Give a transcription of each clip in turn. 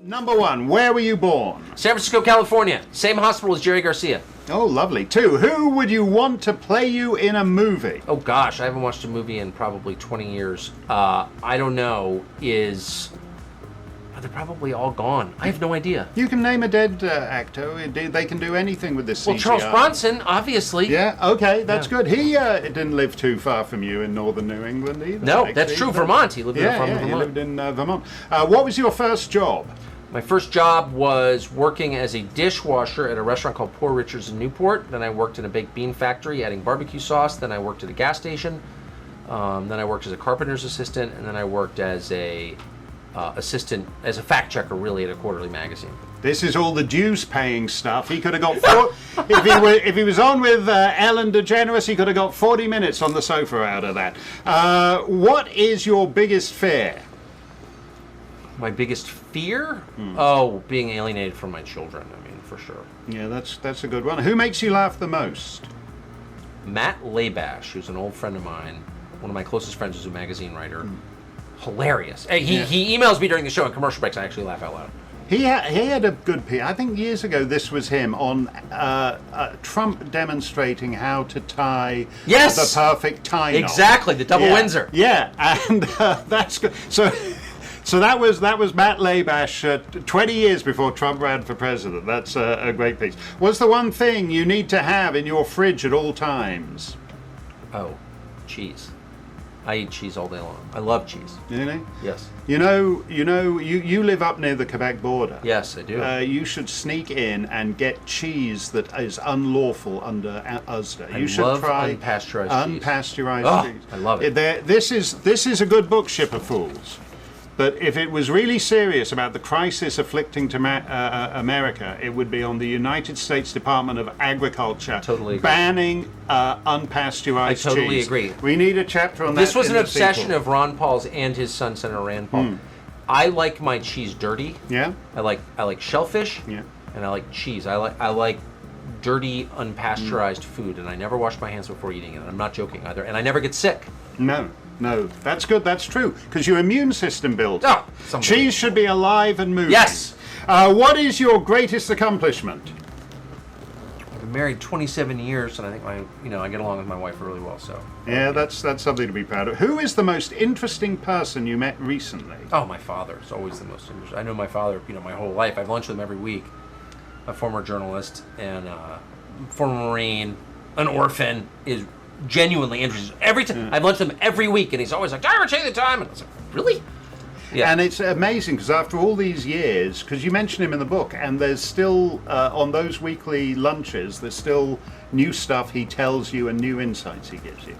Number 1, where were you born? San Francisco, California. Same hospital as Jerry Garcia. Oh, lovely. 2, who would you want to play you in a movie? Oh, gosh. I haven't watched a movie in probably 20 years. I don't know. They're probably all gone. I have no idea. You can name a dead actor. They can do anything with this CGI. Well, Charles Bronson, obviously. Yeah, okay, that's good. He didn't live too far from you in northern New England either. No, that's true. Vermont. He lived in Vermont. He lived in Vermont. What was your first job? My first job was working as a dishwasher at a restaurant called Poor Richards in Newport. Then I worked in a baked bean factory adding barbecue sauce. Then I worked at a gas station. Then I worked as a carpenter's assistant. And then I worked as a fact checker, really, at a quarterly magazine. This is all the dues-paying stuff. He could have got if he was on with Ellen DeGeneres, he could have got 40 minutes on the sofa out of that. What is your biggest fear? My biggest fear? Oh, being alienated from my children. I mean, for sure. Yeah, that's a good one. Who makes you laugh the most? Matt Labash, who's an old friend of mine, one of my closest friends, is a magazine writer. Hilarious. He emails me during the show in commercial breaks. I actually laugh out loud. He had a good piece. I think years ago this was him on Trump demonstrating how to tie the perfect tie knot. Exactly, the double Windsor. Yeah, and that's good. So that was Matt Labash 20 years before Trump ran for president. That's a great piece. What's the one thing you need to have in your fridge at all times? Oh, cheese. I eat cheese all day long. I love cheese. Really? Yes. You live up near the Quebec border. Yes, I do. You should sneak in and get cheese that is unlawful under USDA. You should love try unpasteurized cheese. Cheese. I love it. This is a good book, Shipper Fools. But if it was really serious about the crisis afflicting America, it would be on the United States Department of Agriculture banning unpasteurized cheese. I totally agree. We need a chapter on that. This was an obsession of Ron Paul's and his son, Senator Rand Paul. I like my cheese dirty. Yeah. I like shellfish. Yeah. And I like cheese. I like dirty, unpasteurized food, and I never wash my hands before eating it. I'm not joking either, and I never get sick. No, that's good. That's true because your immune system builds. Oh, cheese should be alive and moving. Yes. What is your greatest accomplishment? I've been married 27 years, and I think I get along with my wife really well. So yeah, that's something to be proud of. Who is the most interesting person you met recently? Oh, my father is always the most interesting. I know my father, my whole life. I've lunch with him every week. A former journalist and former Marine, an orphan, is genuinely interested. Every time I've lunch with him every week, and he's always like, "Do I ever take the time?" And I was like, "Really?" Yeah. And it's amazing because after all these years, because you mention him in the book, and there's still on those weekly lunches, there's still new stuff he tells you and new insights he gives you.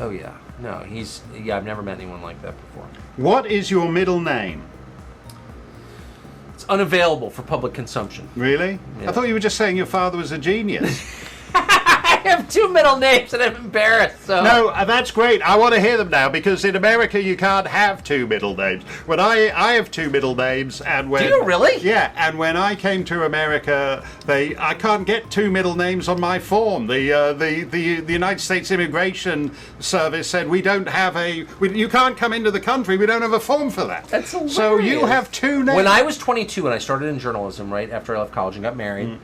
Oh yeah, no, I've never met anyone like that before. What is your middle name? It's unavailable for public consumption. Really? Yeah. I thought you were just saying your father was a genius. I have 2 middle names and I'm embarrassed. So. No, that's great. I want to hear them now because in America you can't have 2 middle names. When I have 2 middle names, and when do you really? Yeah, and when I came to America, I can't get 2 middle names on my form. The United States Immigration Service said we don't have you can't come into the country. We don't have a form for that. That's hilarious. So you have 2 names. When I was 22 and I started in journalism right after I left college and got married,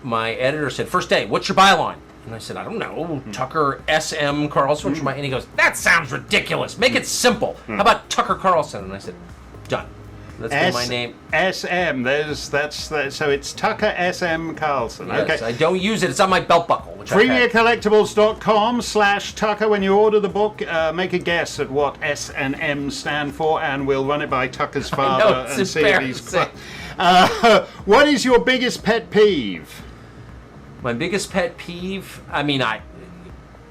my editor said, "First day, what's your byline?" And I said, "I don't know, Tucker S.M. Carlson." And he goes, "That sounds ridiculous. Make it simple. How about Tucker Carlson?" And I said, "Done. That's been my name." S.M. So it's Tucker S.M. Carlson. Yes, okay. I don't use it. It's on my belt buckle. PremierCollectibles.com/Tucker. When you order the book, make a guess at what S and M stand for, and we'll run it by Tucker's father and see if he's. What is your biggest pet peeve? My biggest pet peeve,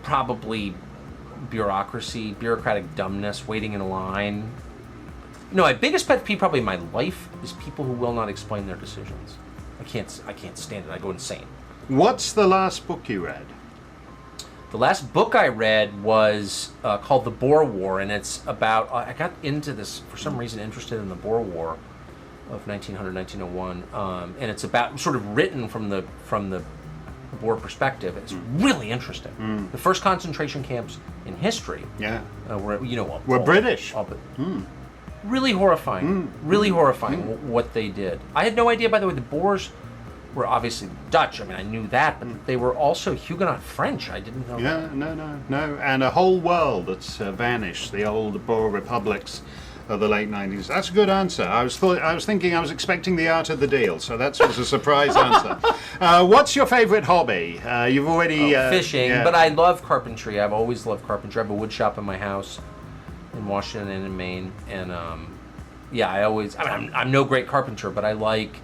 probably bureaucratic dumbness, waiting in a line. No, my biggest pet peeve probably in my life is people who will not explain their decisions. I can't stand it. I go insane. What's the last book you read? The last book I read was called The Boer War, and it's about, I got into this, for some reason, interested in the Boer War of 1900-1901, and it's about, sort of written from the Boer perspective. It's really interesting. The first concentration camps in history. Yeah. Were British. Really horrifying. Really horrifying what they did. I had no idea, by the way, the Boers were obviously Dutch. I mean, I knew that, but they were also Huguenot French. I didn't know that. No. And a whole world that's vanished, the old Boer republics of the late 90s. That's a good answer. I was expecting the art of the deal, so that was a surprise answer. What's your favorite hobby? You've already... fishing, but I love carpentry. I've always loved carpentry. I have a wood shop in my house in Washington and in Maine, and I'm no great carpenter, but I like...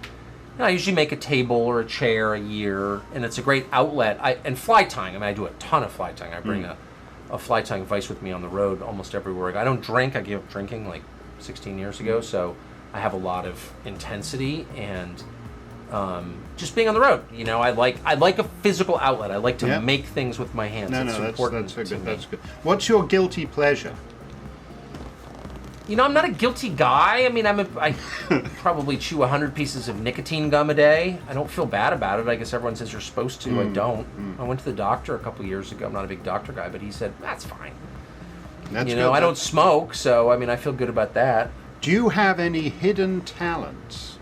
I usually make a table or a chair a year, and it's a great outlet. And fly tying. I mean, I do a ton of fly tying. I bring a fly tying vise with me on the road almost everywhere I go. I don't drink. I gave up drinking like 16 years ago, so I have a lot of intensity and just being on the road. You know, I like a physical outlet. I like to make things with my hands. It's important to me. That's good. What's your guilty pleasure? You know, I'm not a guilty guy. I mean, I probably chew 100 pieces of nicotine gum a day. I don't feel bad about it. I guess everyone says you're supposed to. I don't. I went to the doctor a couple years ago. I'm not a big doctor guy, but he said, that's fine. I don't smoke, so, I mean, I feel good about that. Do you have any hidden talents?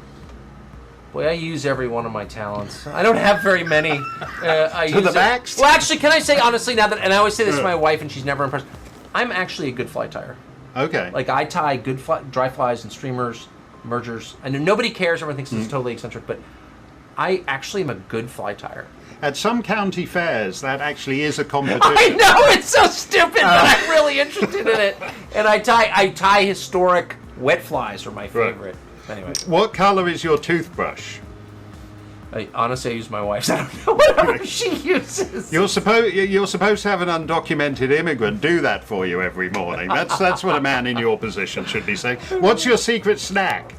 Boy, I use every one of my talents. I don't have very many. To the max? Well, actually, can I say honestly now that, and I always say this to my wife, and she's never impressed, I'm actually a good fly tyer. Okay. Like, I tie good dry flies and streamers, mergers. I know nobody cares. Everyone thinks it's totally eccentric, but I actually am a good fly tyer. At some county fairs, that actually is a competition. I know, it's so stupid, but I'm really interested in it. And I tie historic wet flies are my favorite. Right. Anyway. What color is your toothbrush? Honestly, I use my wife's. I don't know whatever she uses. You're supposed to have an undocumented immigrant do that for you every morning. That's what a man in your position should be saying. What's your secret snack?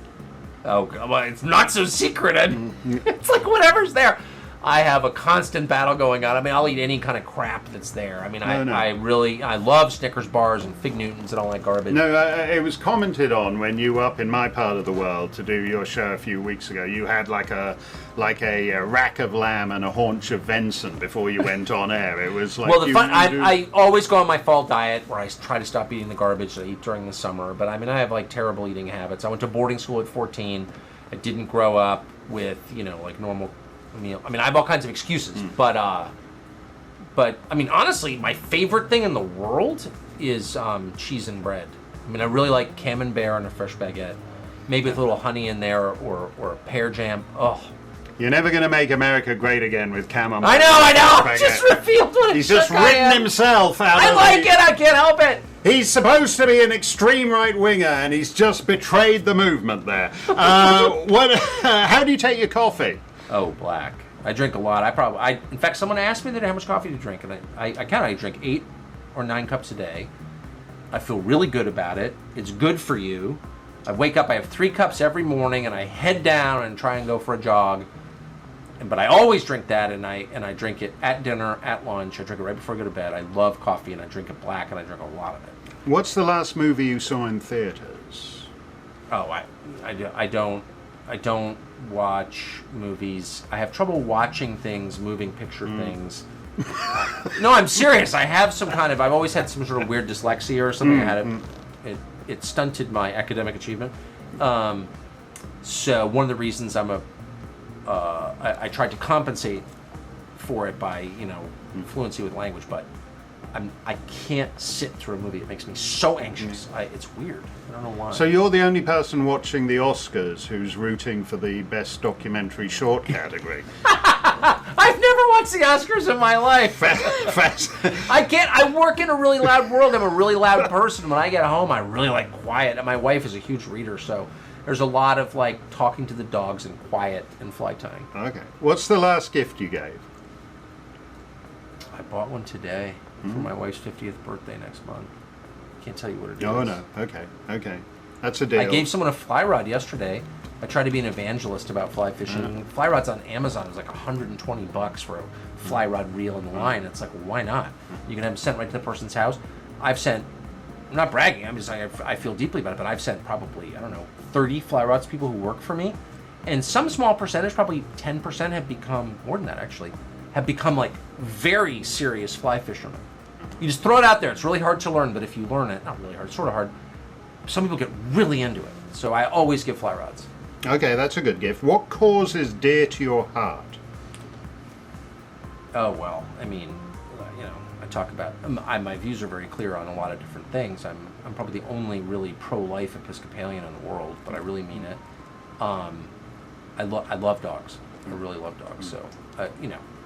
Oh, well, it's not so secret. It's like whatever's there. I have a constant battle going on. I mean, I'll eat any kind of crap that's there. I mean, I love Snickers bars and Fig Newtons and all that garbage. No, it was commented on when you were up in my part of the world to do your show a few weeks ago. You had like a rack of lamb and a haunch of venison before you went on air. It was like I always go on my fall diet where I try to stop eating the garbage that I eat during the summer. But I mean, I have like terrible eating habits. I went to boarding school at 14. I didn't grow up with like normal meal. I mean, I have all kinds of excuses, but I mean, honestly, my favorite thing in the world is cheese and bread. I mean, I really like camembert on a fresh baguette, maybe with a little honey in there or a pear jam. Oh, you're never going to make America great again with camembert. I know. Just revealed what he's just written himself out. I like it. I can't help it. He's supposed to be an extreme right winger, and he's just betrayed the movement there. How do you take your coffee? Oh, black. I drink a lot. In fact, someone asked me today how much coffee to drink, and I drink 8 or 9 cups a day. I feel really good about it. It's good for you. I wake up, I have 3 cups every morning, and I head down and try and go for a jog. But I always drink that, and I drink it at dinner, at lunch. I drink it right before I go to bed. I love coffee, and I drink it black, and I drink a lot of it. What's the last movie you saw in theaters? Oh, I don't watch movies. I have trouble watching things, moving picture things. No, I'm serious. I have I've always had some sort of weird dyslexia or something. It stunted my academic achievement. So one of the reasons I tried to compensate for it by, fluency with language, but I can't sit through a movie. It makes me so anxious. It's weird. I don't know why. So you're the only person watching the Oscars who's rooting for the best documentary short category. I've never watched the Oscars in my life. I can't. I work in a really loud world. I'm a really loud person. When I get home, I really like quiet. And my wife is a huge reader, so there's a lot of talking to the dogs and quiet and fly tying. Okay. What's the last gift you gave? I bought one today for my wife's 50th birthday next month. Can't tell you what it is. Oh, no. Okay. That's a deal. I gave someone a fly rod yesterday. I tried to be an evangelist about fly fishing. Fly rods on Amazon is like $120 for a fly rod reel and line. It's like, why not? You can have them sent right to the person's house. I'm not bragging, I feel deeply about it, but I've sent probably, 30 fly rods to people who work for me. And some small percentage, probably 10% have become, more than that actually, have become very serious fly fishermen. You just throw it out there. It's really hard to learn, but if you learn it, not really hard, it's sort of hard. some people get really into it. So I always give fly rods. Okay, that's a good gift. What cause is dear to your heart? Oh, well, I mean, I talk about, my views are very clear on a lot of different things. I'm probably the only really pro-life Episcopalian in the world, but I really mean it. I love dogs. I really love dogs. So,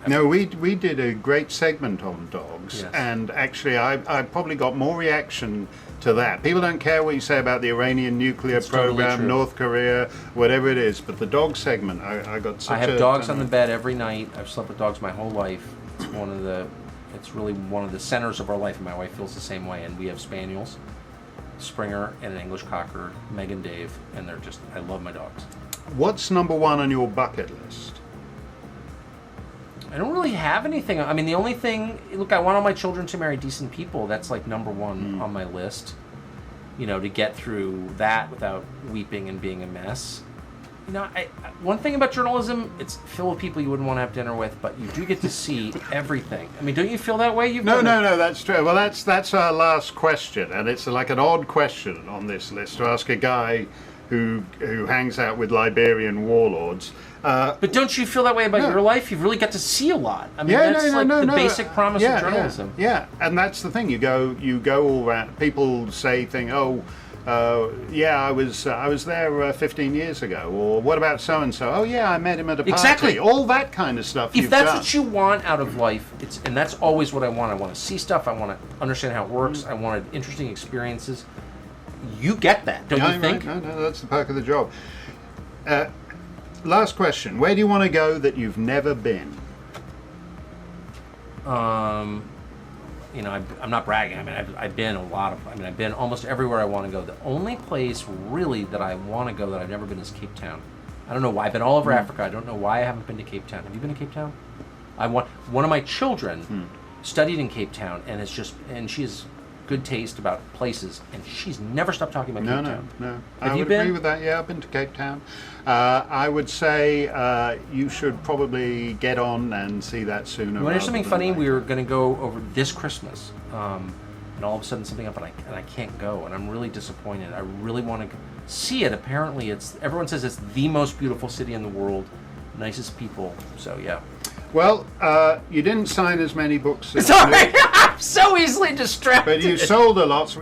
No, we did a great segment on dogs, Yes. and actually I probably got more reaction to that. People don't care what you say about the Iranian nuclear It's totally program, true. North Korea, whatever it is, but the dog segment, I got such I have dogs on the bed every night. I've slept with dogs my whole life. It's really one of the centers of our life, and my wife feels the same way. And we have spaniels, Springer, and an English Cocker, Meg and Dave, and I love my dogs. What's number one on your bucket list? I don't really have anything. I mean, the only thing, look, I want all my children to marry decent people. That's like number one on my list. To get through that without weeping and being a mess. One thing about journalism, it's filled with people you wouldn't want to have dinner with, but you do get to see everything. I mean, don't you feel that way? No, that's true. Well, that's our last question, and it's like an odd question on this list to ask a guy who hangs out with Liberian warlords. But don't you feel that way about your life? You've really got to see a lot. I mean, that's the basic promise of journalism. Yeah, and that's the thing. You go all around. People say things. I was there 15 years ago. Or what about so and so? Oh yeah, I met him at a party. Exactly. All that kind of stuff. If that's what you want out of life, and that's always what I want. I want to see stuff. I want to understand how it works. I wanted interesting experiences. You get that, don't you think? Right. No, that's the perk of the job. Last question. Where do you want to go that you've never been? I'm not bragging. I mean, I've been I've been almost everywhere I want to go. The only place really that I want to go that I've never been is Cape Town. I don't know why. I've been all over Africa. I don't know why I haven't been to Cape Town. Have you been to Cape Town? One of my children studied in Cape Town, and she has good taste about places, and she's never stopped talking about Cape Town. No. Have I you would been? agree with that. Yeah, I've been to Cape Town. I would say you should probably get on and see that sooner. You want to hear something funny? later. We were going to go over this Christmas, and all of a sudden something up, and I can't go, and I'm really disappointed. I really want to see it. Apparently, everyone says it's the most beautiful city in the world, nicest people. So yeah. Well, you didn't sign as many books as Sorry, I'm so easily distracted. but you sold a lot.